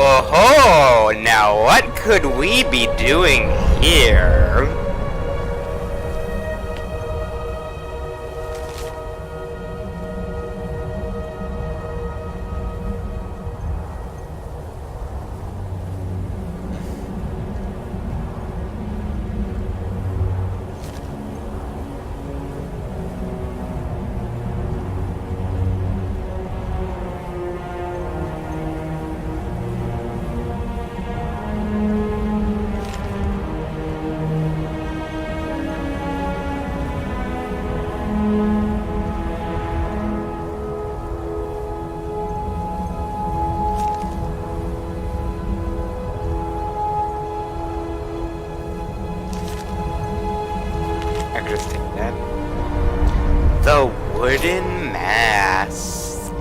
Oh ho! Now what could we be doing here? The wooden mask.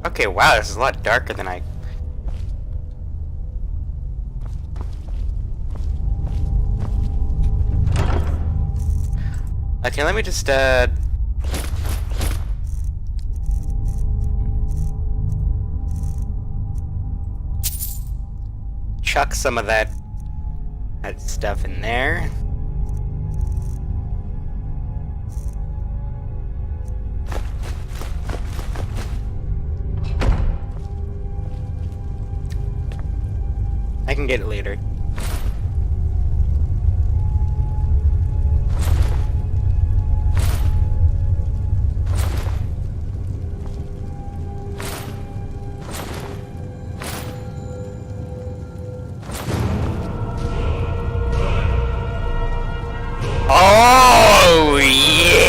Okay, wow, this is a lot darker than I... Okay, let me just, chuck some of that stuff in there. I can get it later. Oh, yeah!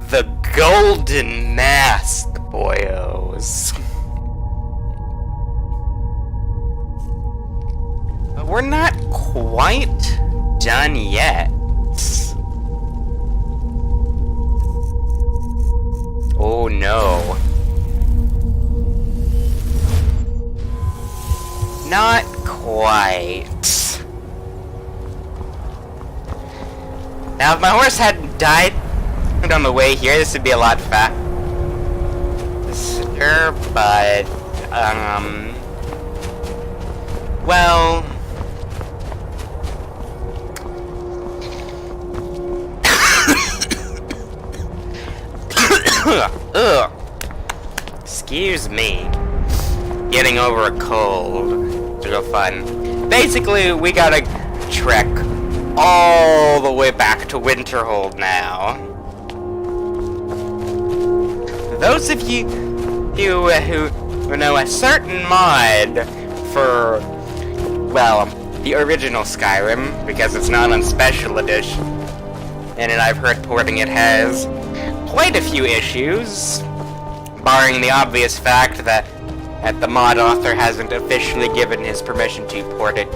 The golden mask, boyos. We're not quite done yet. Oh no. Not quite. Now if my horse hadn't died on the way here, this would be a lot faster, but, well... Ugh. Excuse me. Getting over a cold. It's real fun. Basically, we gotta trek all the way back to Winterhold now. Those of you who know a certain mod for, well, the original Skyrim, because it's not on Special Edition, and I've heard porting it has quite a few issues, barring the obvious fact that the mod author hasn't officially given his permission to port it.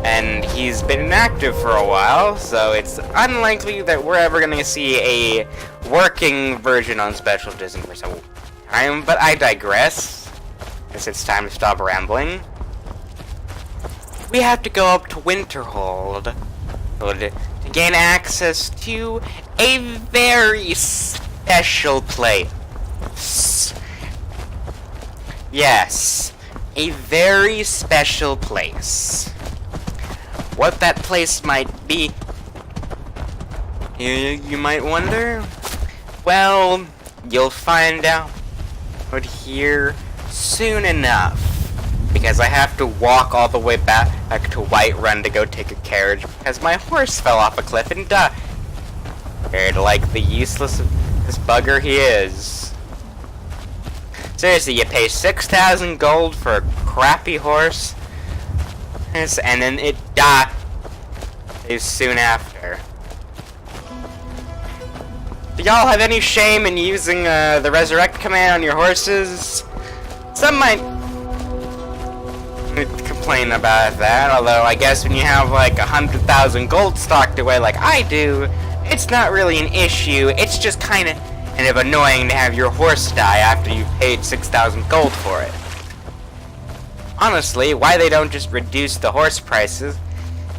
And he's been inactive for a while, so it's unlikely that we're ever going to see a working version on Special Edition for some time, but I digress. Guess it's time to stop rambling. We have to go up to Winterhold to gain access to a very special place. Yes, a very special place. What that place might be, you might wonder? Well, you'll find out here soon enough. Because I have to walk all the way back to Whiterun to go take a carriage because my horse fell off a cliff and died. Like the useless bugger he is. Seriously, you pay 6,000 gold for a crappy horse, and then it dies soon after. Do y'all have any shame in using the resurrect command on your horses? Some might complain about that, although I guess when you have like 100,000 gold stocked away like I do, it's not really an issue. It's just kind of annoying to have your horse die after you've paid 6,000 gold for it. Honestly, why they don't just reduce the horse prices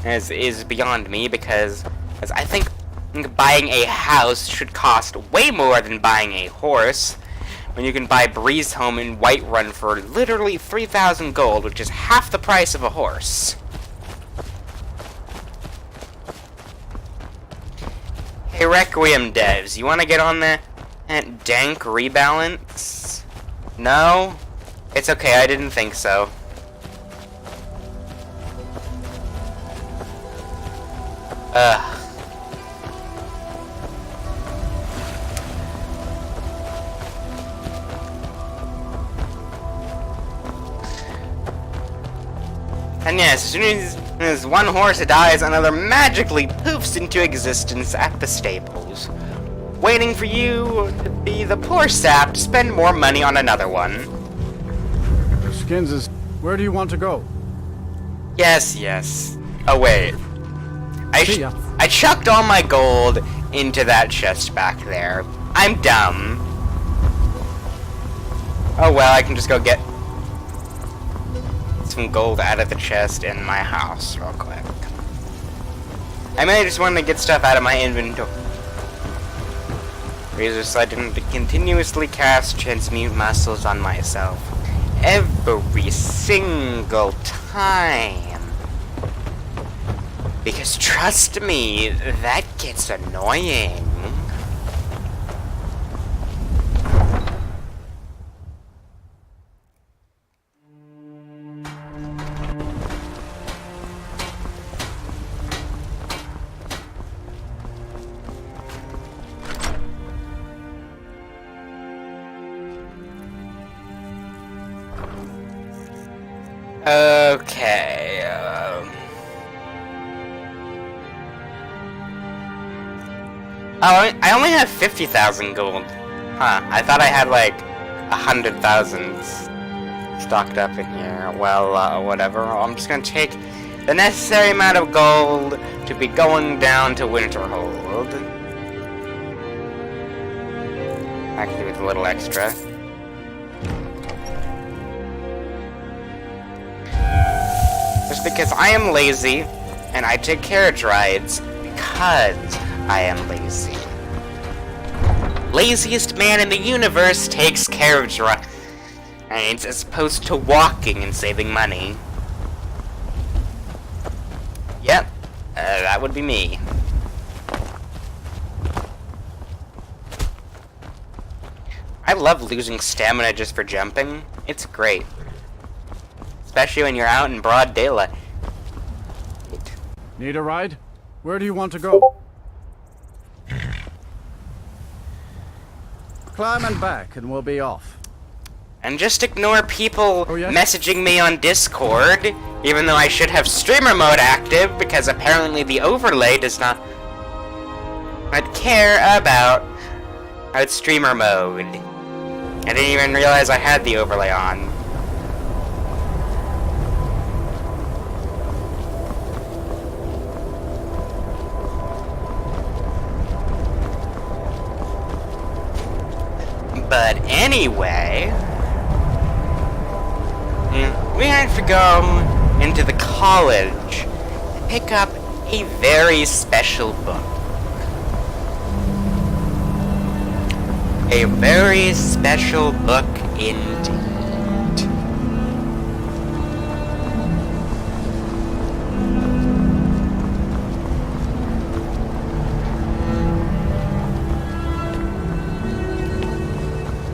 is beyond me, because I think buying a house should cost way more than buying a horse, when you can buy Breeze Home in Whiterun for literally 3,000 gold, which is half the price of a horse. Hey Requiem devs, you wanna get on that dank rebalance? No? It's okay, I didn't think so. And yes, as soon as one horse dies, another magically poofs into existence at the stables, waiting for you to be the poor sap to spend more money on another one. Skins, where do you want to go? Yes. Oh wait. I chucked all my gold into that chest back there. I'm dumb. Oh well, I can just go get some gold out of the chest in my house real quick. I may just want to get stuff out of my inventory, so I didn't continuously cast transmute muscles on myself every single time. Because trust me, that gets annoying. Okay, I only have 50,000 gold. Huh, I thought I had like 100,000 stocked up in here. Well, whatever. I'm just gonna take the necessary amount of gold to be going down to Winterhold. Actually, with a little extra. Just because I am lazy, and I take carriage rides because I am lazy. Laziest man in the universe takes carriage rides as opposed to walking and saving money. Yep, that would be me. I love losing stamina just for jumping. It's great. Especially when you're out in broad daylight. Need a ride? Where do you want to go? Climb and back and we'll be off. And just ignore people messaging me on Discord, even though I should have streamer mode active, because apparently the overlay does not care about streamer mode. I didn't even realize I had the overlay on. But anyway, we have to go into the college and pick up a very special book. A very special book indeed.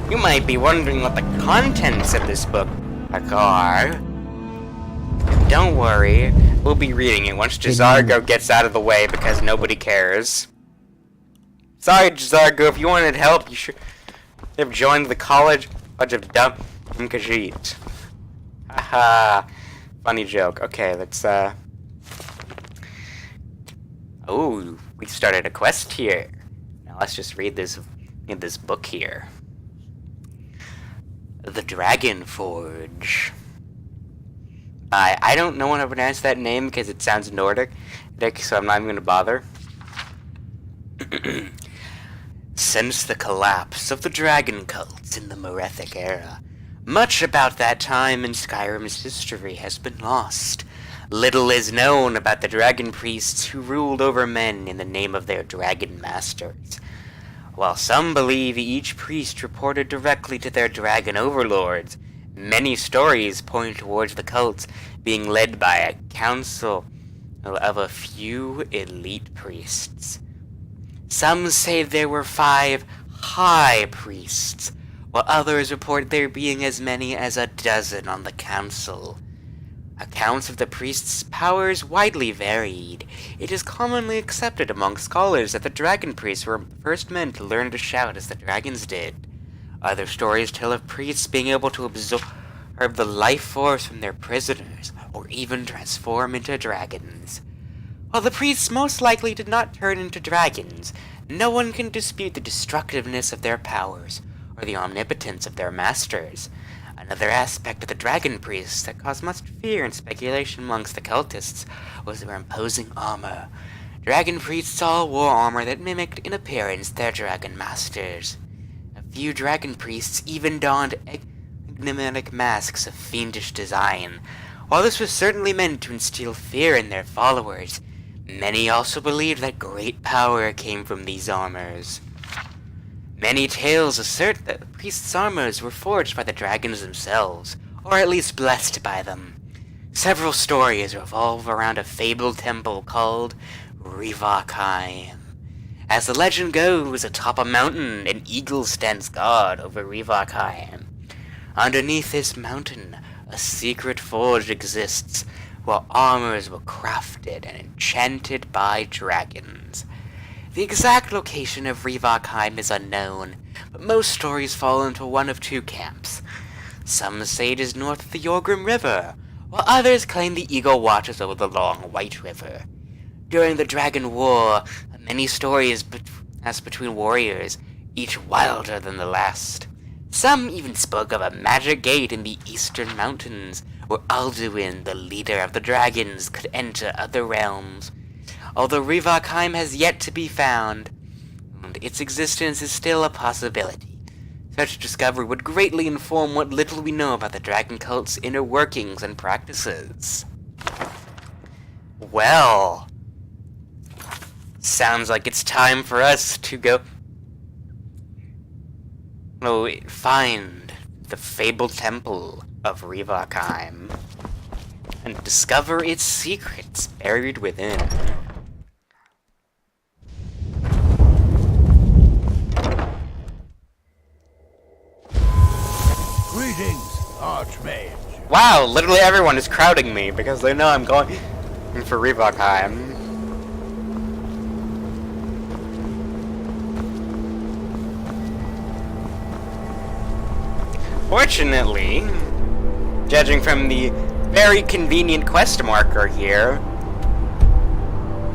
You might be wondering what the contents of this book are. Don't worry, we'll be reading it once Jazargo gets out of the way because nobody cares. Sorry, Jazargo, if you wanted help, you should have joined the college. Bunch of dumb Khajiit. Haha. Funny joke. Okay, let's, Oh, we started a quest here. Now Let's just read this in this book here. The Dragon Forge. I don't know how to pronounce that name because it sounds Nordic, so I'm not even going to bother. Since the collapse of the dragon cults in the Merethic era, much about that time in Skyrim's history has been lost. Little is known about the dragon priests who ruled over men in the name of their dragon masters. While some believe each priest reported directly to their dragon overlords, many stories point towards the cults being led by a council of a few elite priests. Some say there were 5 high priests, while others report there being as many as a dozen on the council. Accounts of the priests' powers widely varied. It is commonly accepted among scholars that the dragon priests were the first men to learn to shout as the dragons did. Other stories tell of priests being able to absorb the life force from their prisoners, or even transform into dragons. While the priests most likely did not turn into dragons, no one can dispute the destructiveness of their powers, or the omnipotence of their masters. Another aspect of the dragon priests that caused much fear and speculation amongst the cultists was their imposing armor. Dragon priests all wore armor that mimicked in appearance their dragon masters. A few dragon priests even donned enigmatic masks of fiendish design. While this was certainly meant to instill fear in their followers, many also believed that great power came from these armors. Many tales assert that the priests' armors were forged by the dragons themselves, or at least blessed by them. Several stories revolve around a fabled temple called Revakheim. As the legend goes, atop a mountain, an eagle stands guard over Revakheim. Underneath this mountain, a secret forge exists, where armors were crafted and enchanted by dragons. The exact location of Revakheim is unknown, but most stories fall into one of 2 camps. Some say it is north of the Yorgrim River, while others claim the eagle watches over the long White River. During the Dragon War, many stories passed between warriors, each wilder than the last. Some even spoke of a magic gate in the eastern mountains, where Alduin, the leader of the dragons, could enter other realms. Although Revakheim has yet to be found, and its existence is still a possibility. Such discovery would greatly inform what little we know about the dragon cult's inner workings and practices. Well, sounds like it's time for us to go find the fabled temple of Revakheim and discover its secrets buried within. Greetings, Archmage. Wow, literally everyone is crowding me because they know I'm going for Revakheim. Fortunately, judging from the very convenient quest marker here,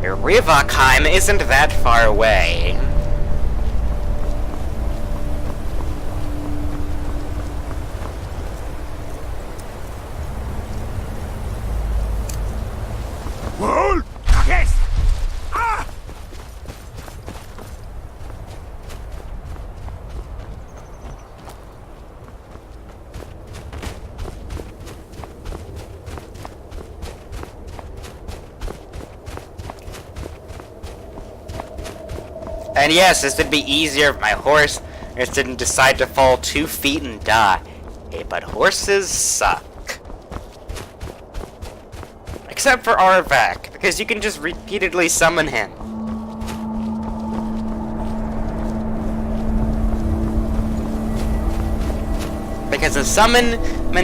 Revakheim isn't that far away. Well, yes. Ah! And yes, this would be easier if my horse just didn't decide to fall 2 feet and die. Okay, but horses suck. Except for Arvak, because you can just repeatedly summon him. Because a summon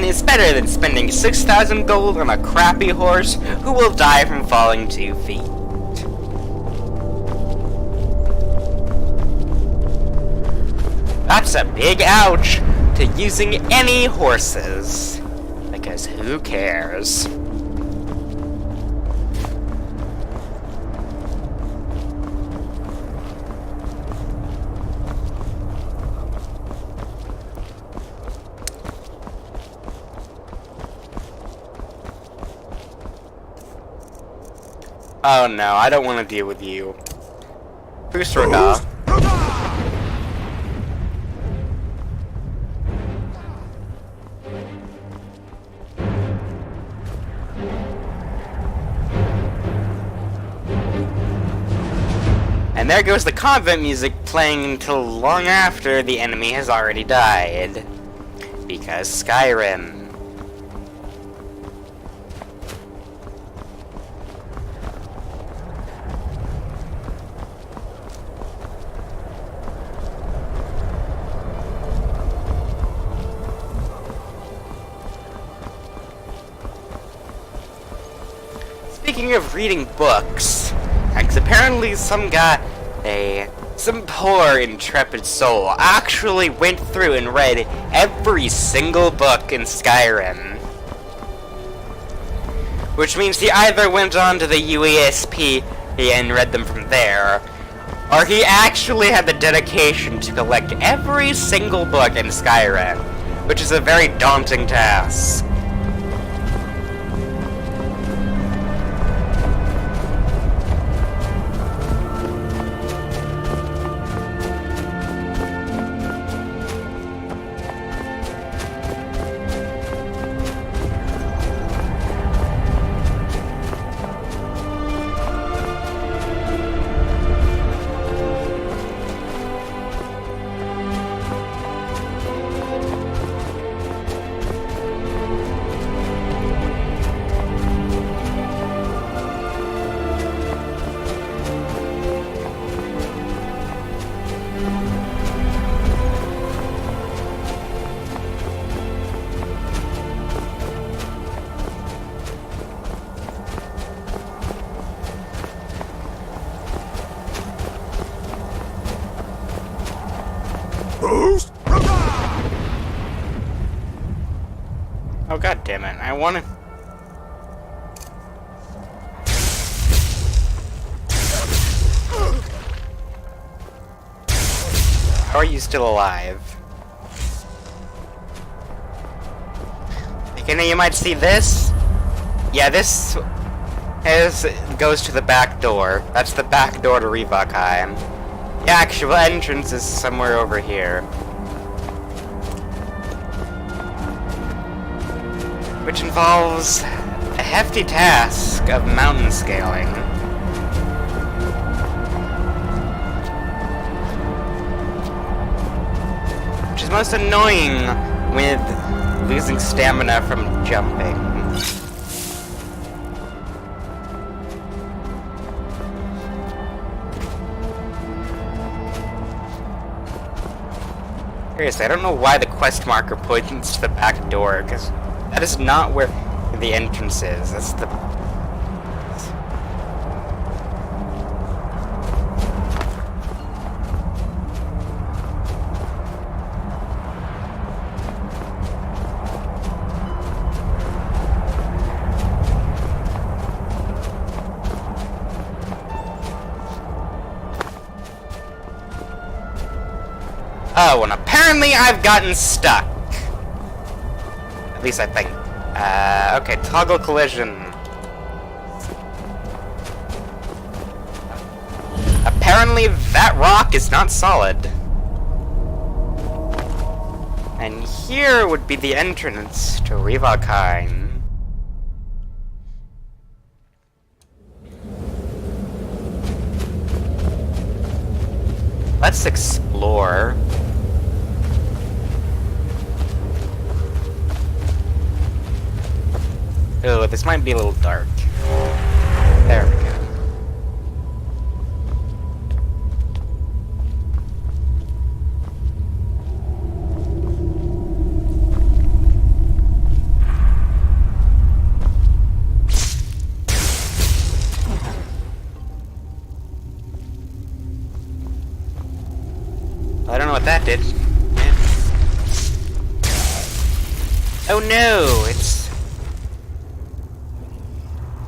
is better than spending 6,000 gold on a crappy horse who will die from falling 2 feet. That's a big ouch to using any horses. Because who cares? Oh no, I don't want to deal with you. Pusroda. And there goes the convent music playing until long after the enemy has already died. Because Skyrim. Speaking of reading books, because apparently some poor intrepid soul actually went through and read every single book in Skyrim. Which means he either went on to the UESP and read them from there, or he actually had the dedication to collect every single book in Skyrim, which is a very daunting task. Oh god damn it, I wanna... How are you still alive? Okay, now you might see this. Yeah, this goes to the back door. That's the back door to Revakheim. The actual entrance is somewhere over here. Which involves a hefty task of mountain scaling. Which is most annoying with losing stamina from jumping. Seriously, I don't know why the quest marker points to the back door, because that is not where the entrance is. That's the... Oh, and apparently I've gotten stuck. At least I think. Okay, toggle collision. Apparently that rock is not solid. And here would be the entrance to Revakheim. Let's explore. Oh, this might be a little dark. There we go. I don't know what that did. Oh no, it's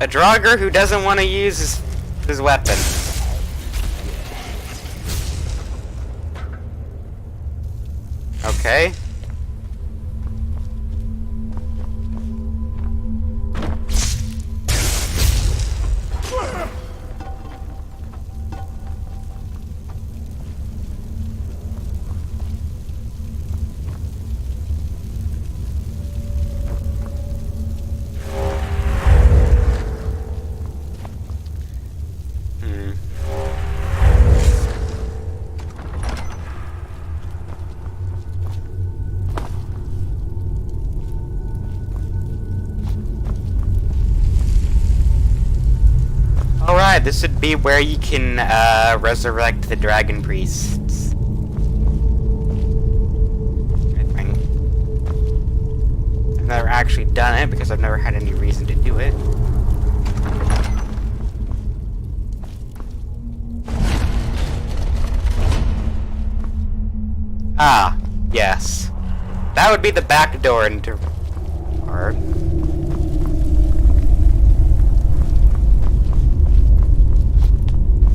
a Draugr who doesn't want to use his weapon. Okay. this would be where you can resurrect the dragon priests. I think. I've never actually done it because I've never had any reason to do it. Ah, yes. That would be the back door into... Or...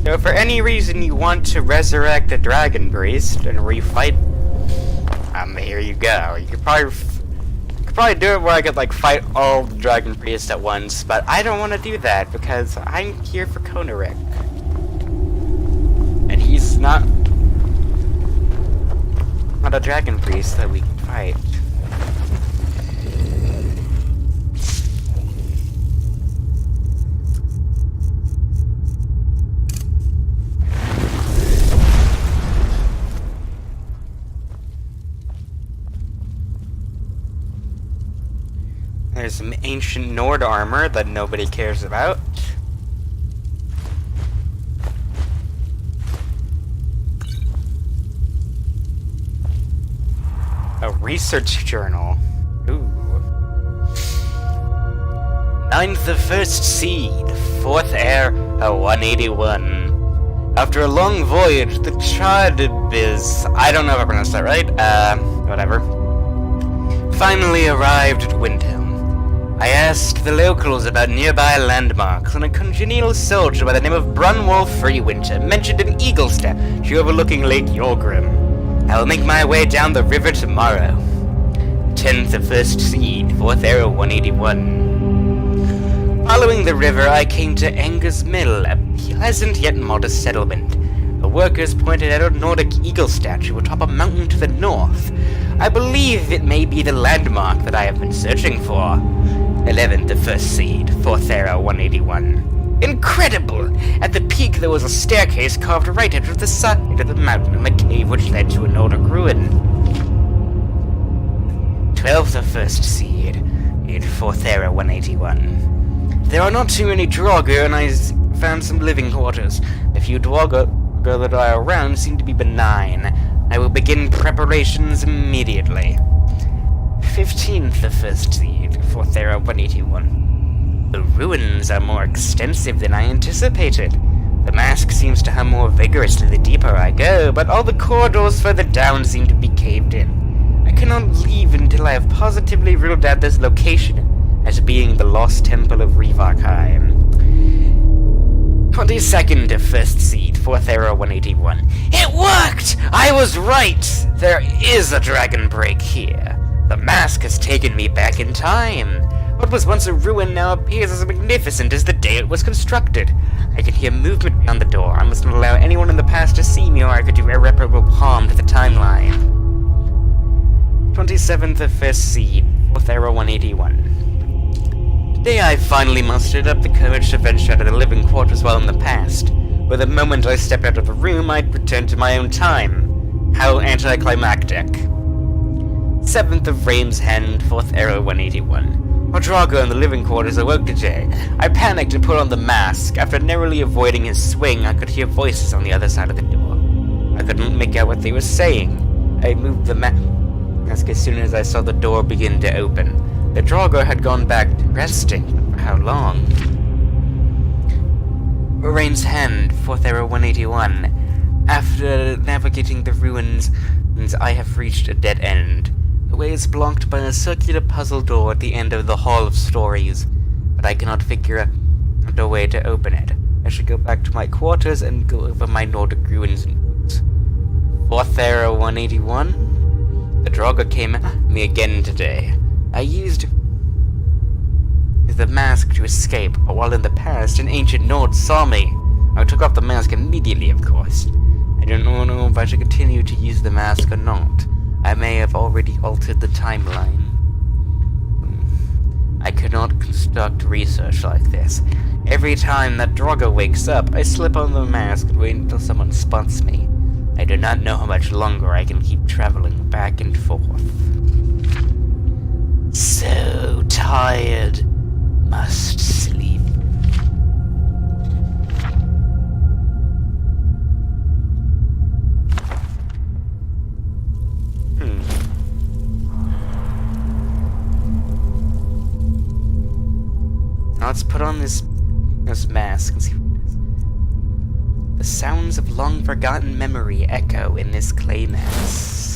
So if for any reason you want to resurrect a dragon priest and refight, here you go. You could probably do it where I could like fight all the dragon priests at once, but I don't want to do that because I'm here for Konahrik, and he's not a dragon priest that we can fight. There's some ancient Nord armor that nobody cares about. A research journal. Ooh. 9th of First Seed, 4th Heir, a 181. After a long voyage, the Chadbiz, I don't know if I pronounced that right, whatever, finally arrived at Windhelm. I asked the locals about nearby landmarks, and a congenial soldier by the name of Brunwolf Freewinter mentioned an eagle statue overlooking Lake Yorgrim. I will make my way down the river tomorrow. 10th of First Seed, 4th Arrow 181. Following the river, I came to Anger's Mill, a pleasant yet modest settlement. The workers pointed out a Nordic eagle statue atop a mountain to the north. I believe it may be the landmark that I have been searching for. 11th of First Seed, 4th Arrow 181. Incredible! At the peak there was a staircase carved right out of the side of the mountain and a cave which led to a Nordic ruin. 12th of First Seed, 4th Arrow 181. There are not too many Draugr, and I found some living quarters. The few Draugr that are around seem to be benign. I will begin preparations immediately. 15th of First Seed, 4th Arrow 181. The ruins are more extensive than I anticipated. The mask seems to hum more vigorously the deeper I go, but all the corridors further down seem to be caved in. I cannot leave until I have positively ruled out this location as being the lost temple of Revakheim. 22nd of First Seed, 4th Arrow 181. It worked! I was right! There is a dragon break here. The mask has taken me back in time. What was once a ruin now appears as magnificent as the day it was constructed. I can hear movement beyond the door. I must not allow anyone in the past to see me, or I could do irreparable harm to the timeline. 27th of First Seed, 4th Arrow 181. Today I finally mustered up the courage to venture out of the living quarters while in the past. But the moment I stepped out of the room, I'd returned to my own time. How anticlimactic. 7th of Rain's Hand, 4th Arrow 181. While Draugr in the living quarters awoke today, I panicked and put on the mask. After narrowly avoiding his swing, I could hear voices on the other side of the door. I couldn't make out what they were saying. I moved the mask as soon as I saw the door begin to open. The Draugr had gone back to resting, but for how long? Rain's Hand, 4th Arrow 181. After navigating the ruins, I have reached a dead end. The way is blocked by a circular puzzle door at the end of the Hall of Stories, but I cannot figure out a way to open it. I should go back to my quarters and go over my Nordic ruins and boots. 4th Arrow 181? The Draugr came at me again today. I used the mask to escape, but while in the past, an ancient Nord saw me. I took off the mask immediately, of course. I don't know if I should continue to use the mask or not. I may have already altered the timeline. I cannot conduct research like this. Every time that Draugr wakes up, I slip on the mask and wait until someone spots me. I do not know how much longer I can keep traveling back and forth. So tired. Must sleep. on this mask and see what it is. The sounds of long-forgotten memory echo in this clay mask.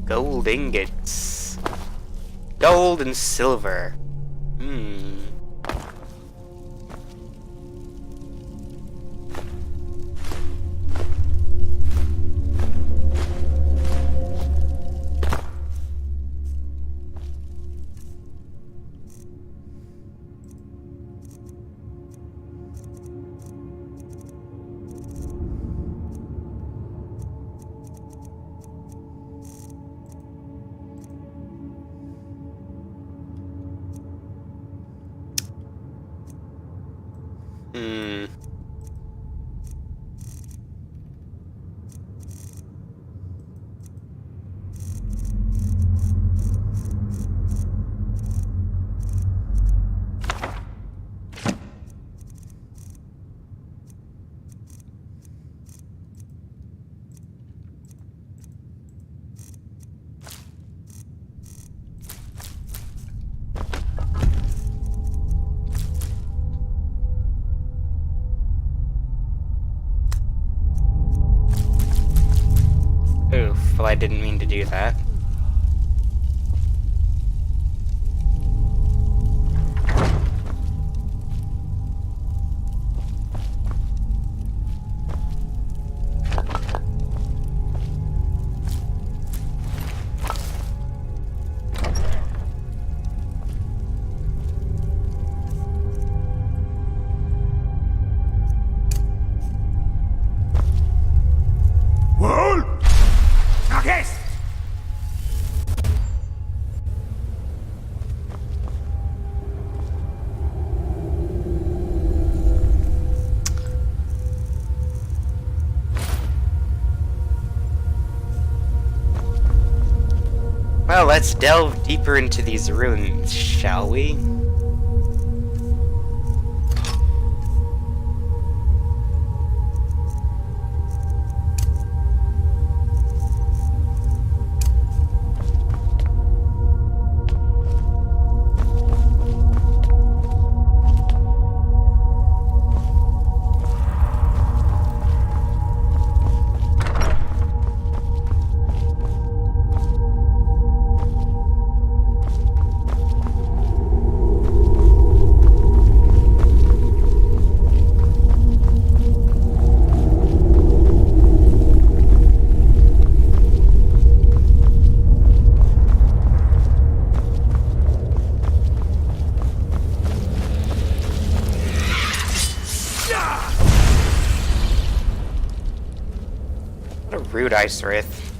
Gold ingots. Gold and silver. Oof, well, I didn't mean to do that. Well, let's delve deeper into these ruins, shall we? Rude Ice Wraith.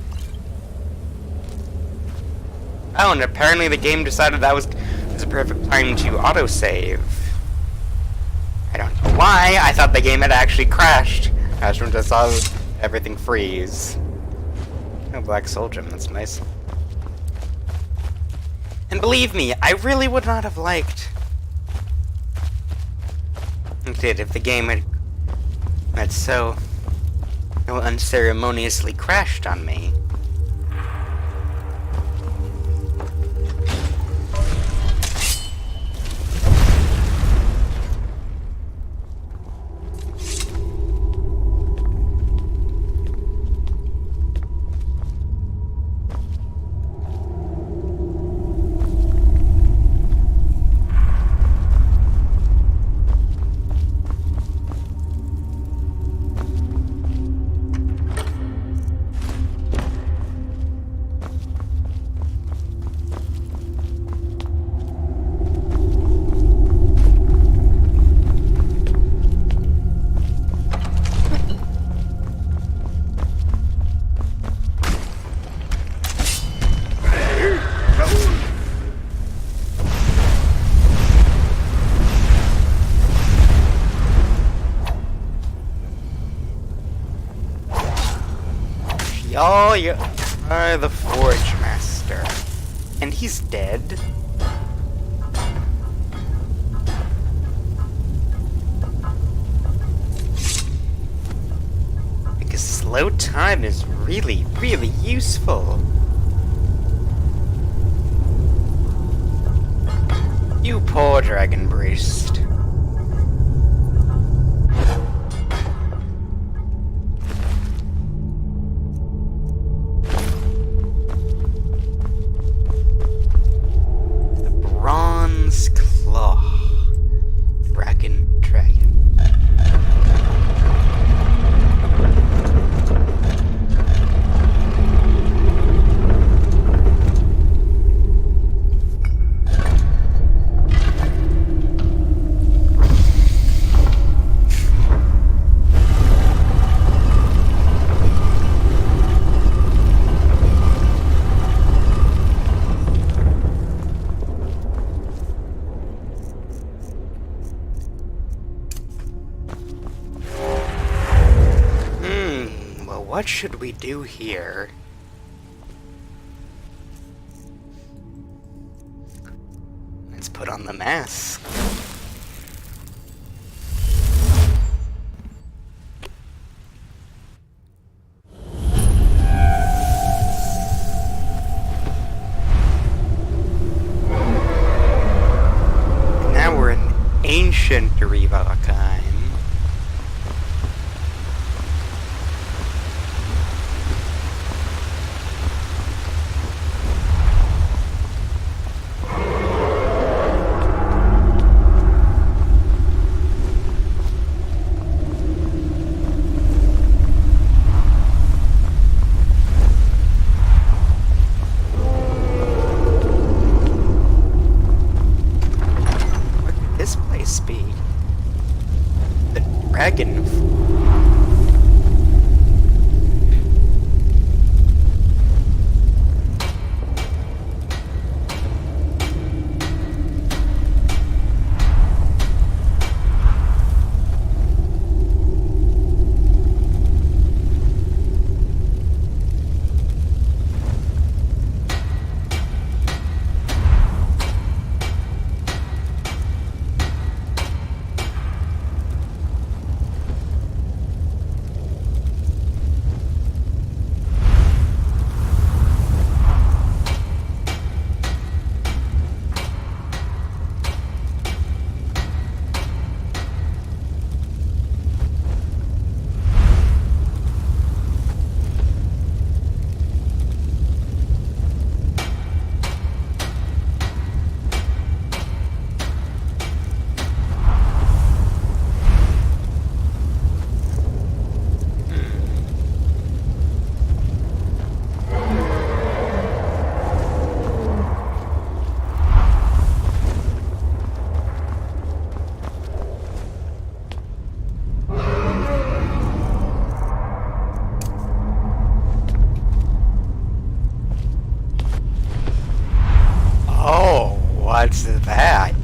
Oh, and apparently the game decided that was a perfect time to autosave. I don't know why. I thought the game had actually crashed. I just saw everything freeze. Oh, Black Soul Gem, that's nice. And believe me, I really would not have liked it if the game had so unceremoniously crashed on me. Oh, you are the Forge Master. And he's dead. Because slow time is really, really useful. You poor dragon priest. Bronze claw. Dragon. What should we do here? Let's put on the mask. Now we're in ancient Revakheim. Dragon. What's that?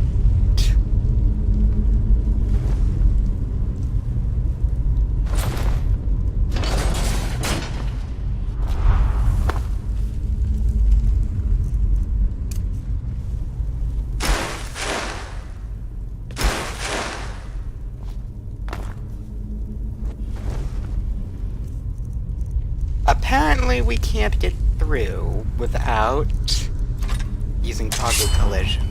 Apparently we can't get through without using toggle collision.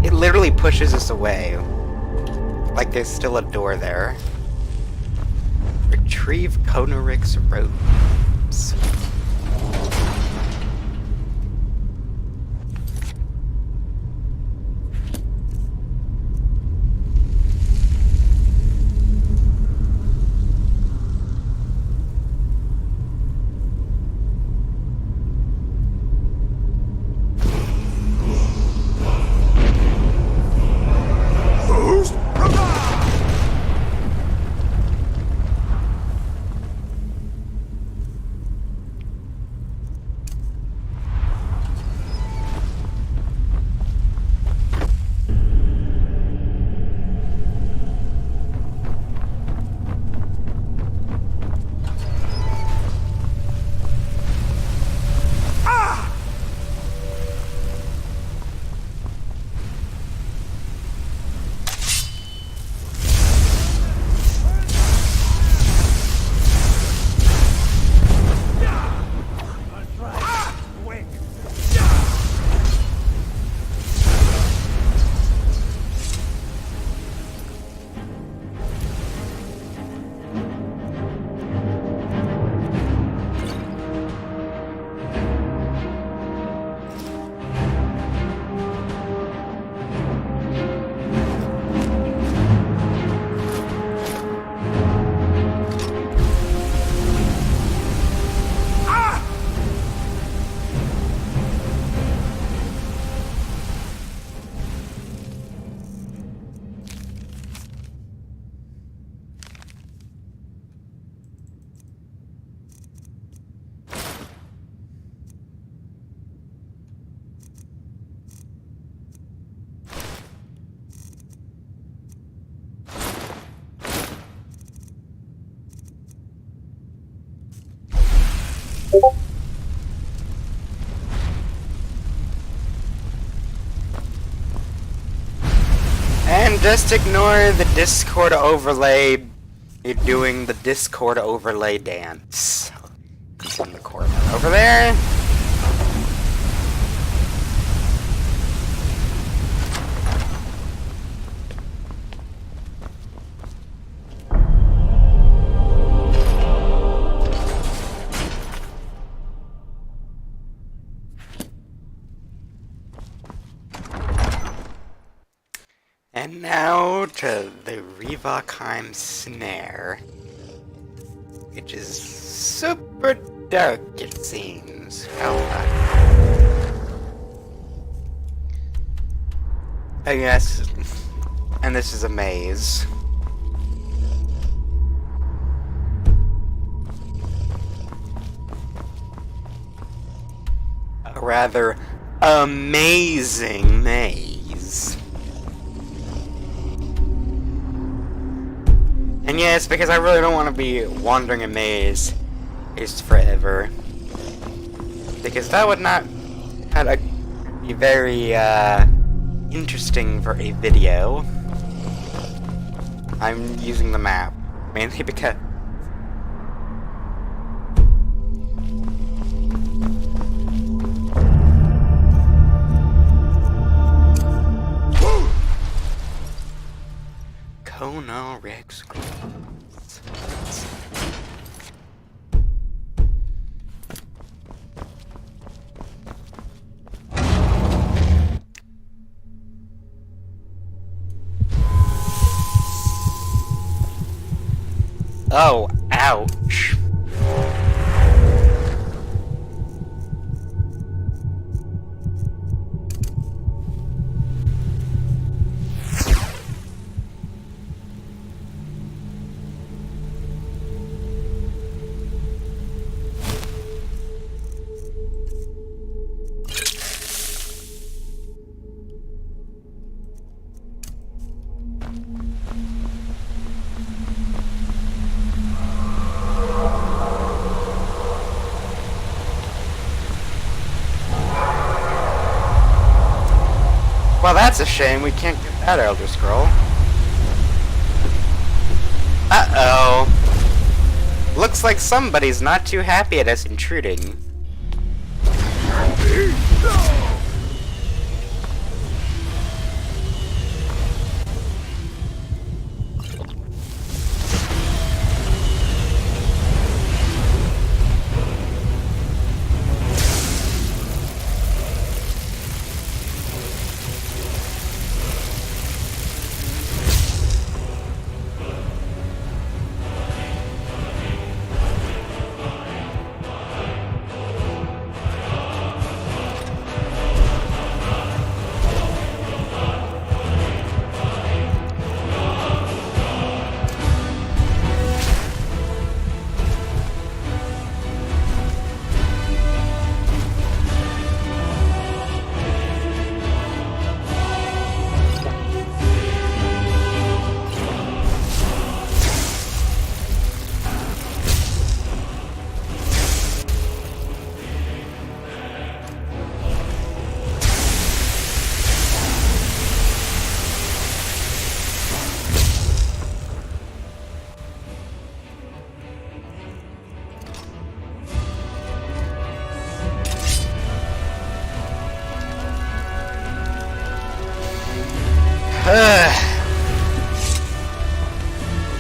It literally pushes us away. Like there's still a door there. Retrieve Konahrik's robes. And just ignore the Discord overlay. You're doing the Discord overlay dance. He's in the corner over there. And now to the Revakheim snare, which is super dark, it seems. I guess, and this is a maze. A rather amazing maze. And yes, because I really don't want to be wandering a maze forever. Because that would not be very interesting for a video. I'm using the map, mainly because... Konahrik. Oh, ouch. Well, that's a shame. We can't get that Elder Scroll. Uh-oh. Looks like somebody's not too happy at us intruding.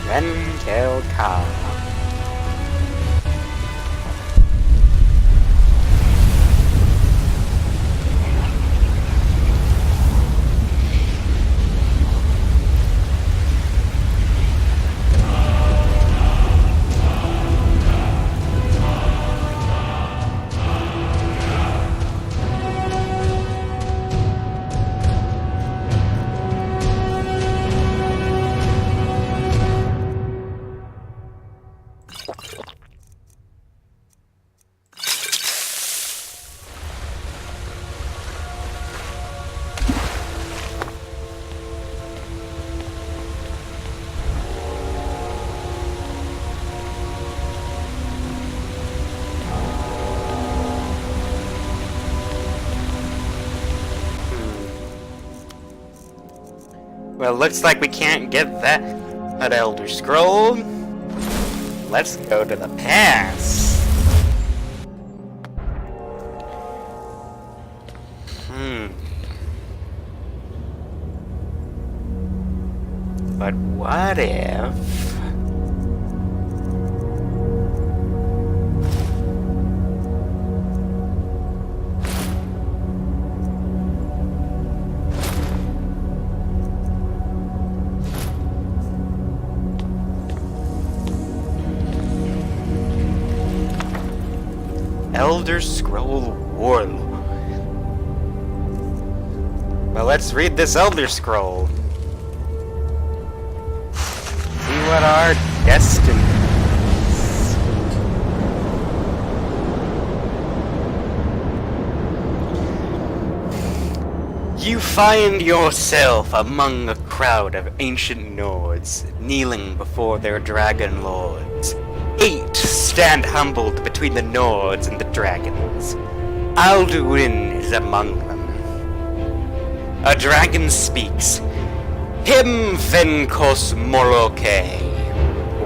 Then kill Ka. Well, looks like we can't get that Elder Scroll. Let's go to the pass. But what if... Elder Scroll Warlord. Well, let's read this Elder Scroll. See what our destiny is. You find yourself among a crowd of ancient Nords, kneeling before their dragon lords. 8 stand humbled between the Nords and the dragons. Alduin is among them. A dragon speaks. Him Venkos Moroke.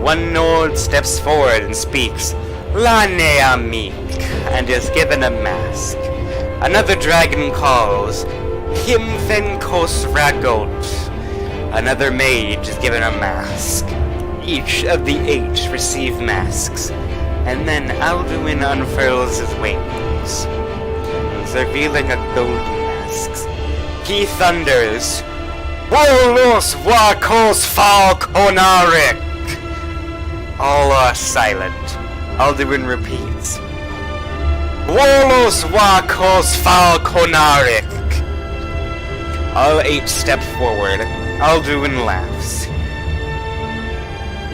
One Nord steps forward and speaks. Lane Amik, and is given a mask. Another dragon calls. Him Venkos Ragot. Another mage is given a mask. Each of the 8 receive masks, and then Alduin unfurls his wings, revealing a golden mask. He thunders, Volos Wakos Fal Konahrik! All are silent. Alduin repeats, Volos Wakos Fal Konahrik! All 8 step forward. Alduin laughs.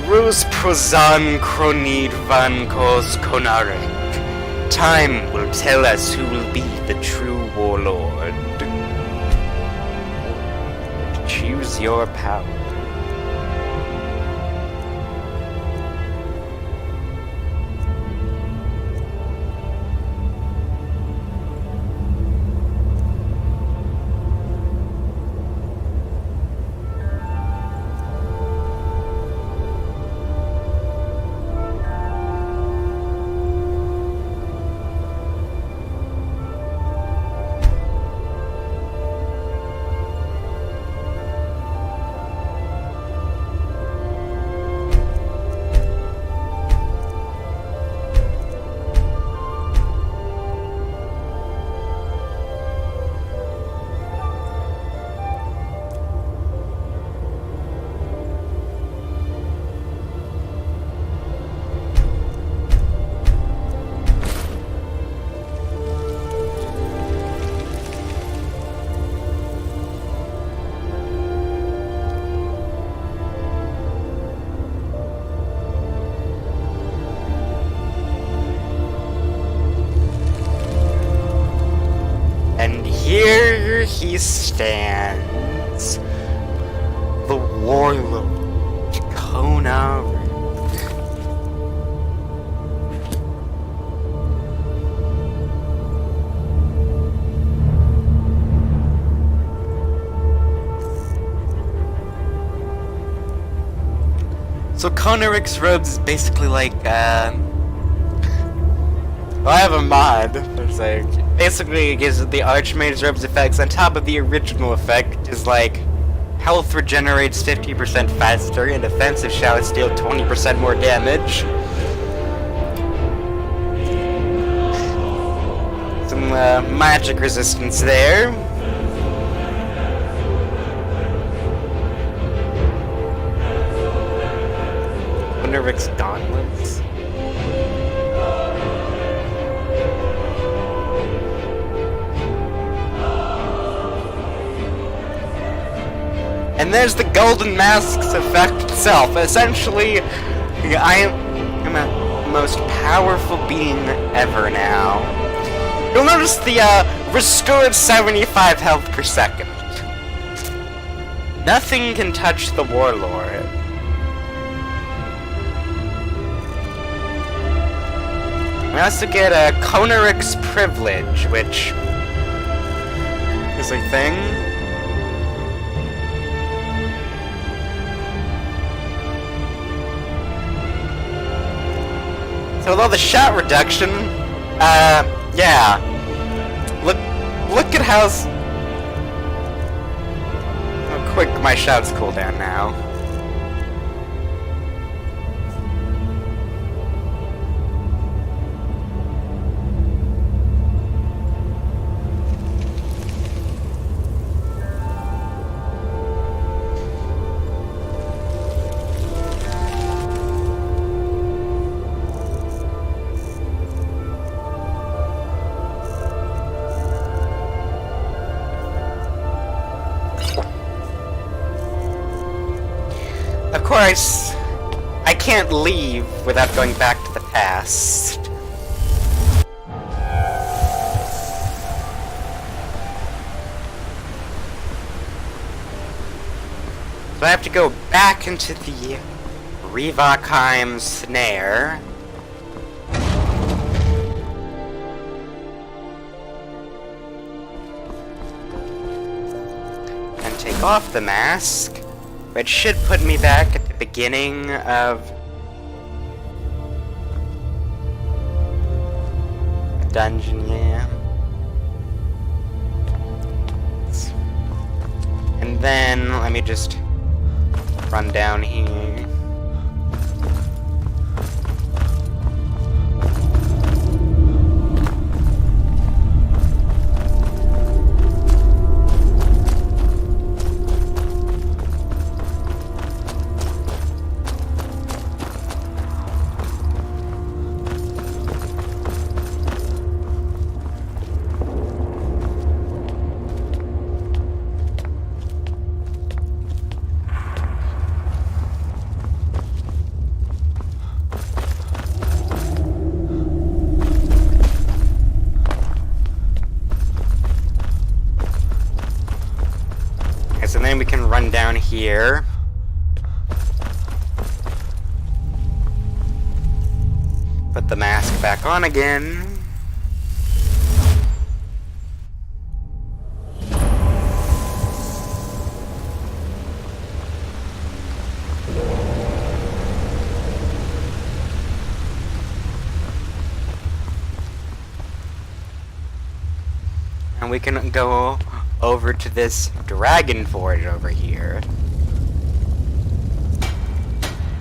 Rus Prozan Kronid Van Kos Konahrik. Time will tell us who will be the true warlord. Choose your power. Here he stands, the warlord, Konahrik. So Konahrik's robes is basically like, well, I have a mod. It's like, basically it gives the Archmage's robes effects on top of the original effect is like, health regenerates 50% faster and offensive shouts deal 20% more damage. Some magic resistance there. Konarik's gauntlets. And there's the Golden Mask's effect itself. Essentially, I am the most powerful being ever now. You'll notice the restored 75 health per second. Nothing can touch the Warlord. We also get a Konarik's Privilege, which is a thing. So with all the shot reduction, yeah. Look at how quick my shots cool down now. Of course, I can't leave without going back to the past. So I have to go back into the Revakheim snare. And take off the mask. Which should put me back at the beginning of a dungeon, yeah. And then let me just run down here. And then we can run down here. Put the mask back on again. And we can go over to this dragon forge over here.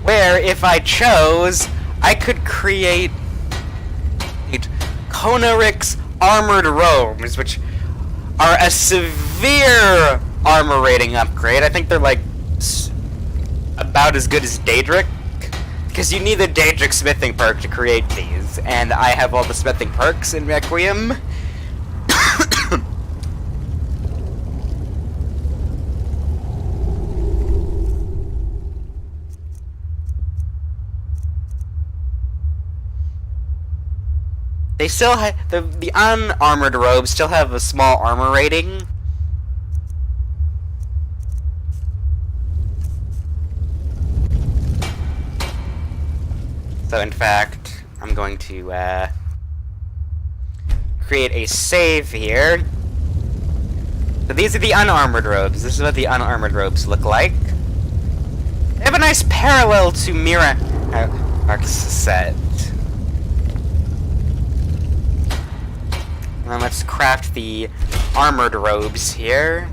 Where, if I chose, I could create Konahrik's armored robes, which are a severe armor rating upgrade. I think they're like about as good as Daedric, because you need the Daedric smithing perk to create these, and I have all the smithing perks in Requiem. They still have the unarmored robes still have a small armor rating. So in fact, I'm going to create a save here. So these are the unarmored robes. This is what the unarmored robes look like. They have a nice parallel to Mira's set. Now let's craft the armored robes here.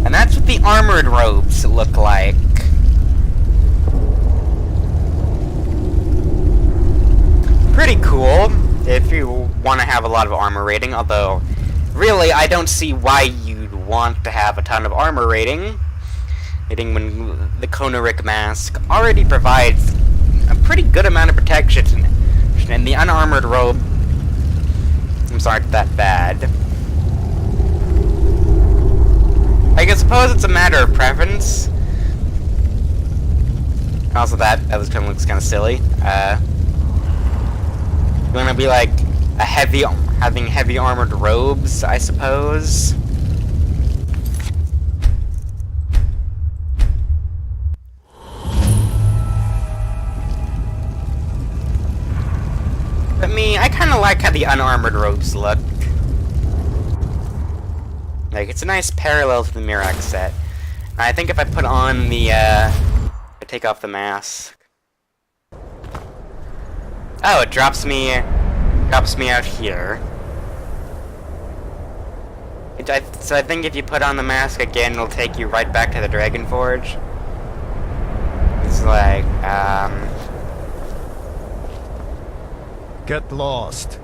And that's what the armored robes look like. Pretty cool if you want to have a lot of armor rating, although really, I don't see why you'd want to have a ton of armor rating when the Konahrik mask already provides a pretty good amount of protection, and the unarmored robes aren't that bad. I suppose it's a matter of preference. Also, that looks kind of silly. You want to be like having heavy armored robes, I suppose. But I kind of like how the unarmored robes look. Like, it's a nice parallel to the Mirak set. And I think if I put on the, I take off the mask. Oh, it drops me out here. So I think if you put on the mask again, it'll take you right back to the Dragon Forge. It's like, Get lost.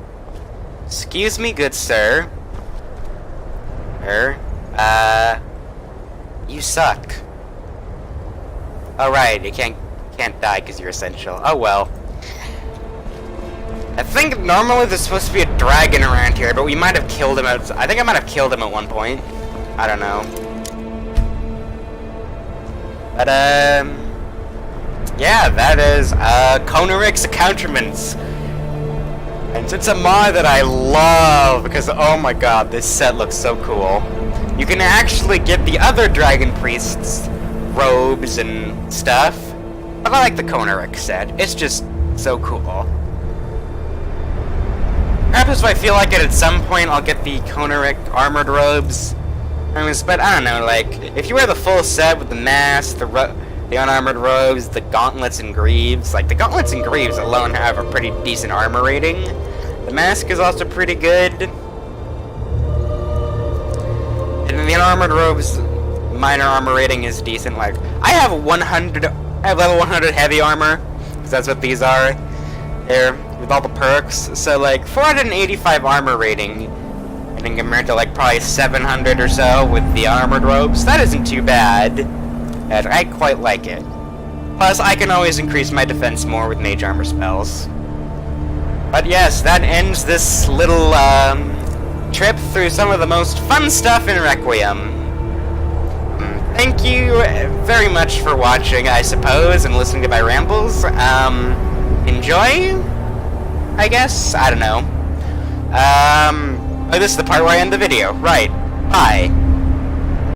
Excuse me, good sir. You suck. Oh right, you can't die because you're essential. Oh well. I think normally there's supposed to be a dragon around here, but we might have killed him at... I think I might have killed him at one point. I don't know. But, yeah, that is, Konahrik's Accoutrements. And it's a mod that I love, because, oh my god, this set looks so cool. You can actually get the other Dragon Priest's robes and stuff. But I like the Konahrik set. It's just so cool. Perhaps if I feel like it at some point, I'll get the Konahrik armored robes. But I don't know, like, if you wear the full set with the mask, the unarmored robes, the gauntlets and greaves, like, the gauntlets and greaves alone have a pretty decent armor rating. The mask is also pretty good. And the unarmored robes, minor armor rating is decent. Like, I have level 100 heavy armor, because that's what these are. They're with all the perks, so like 485 armor rating, and then compared to like probably 700 or so with the armored robes, that isn't too bad, and I quite like it. Plus, I can always increase my defense more with mage armor spells. But yes, that ends this little trip through some of the most fun stuff in Requiem. Thank you very much for watching, I suppose, and listening to my rambles. Enjoy? I guess? I don't know. Oh, this is the part where I end the video. Right. Bye.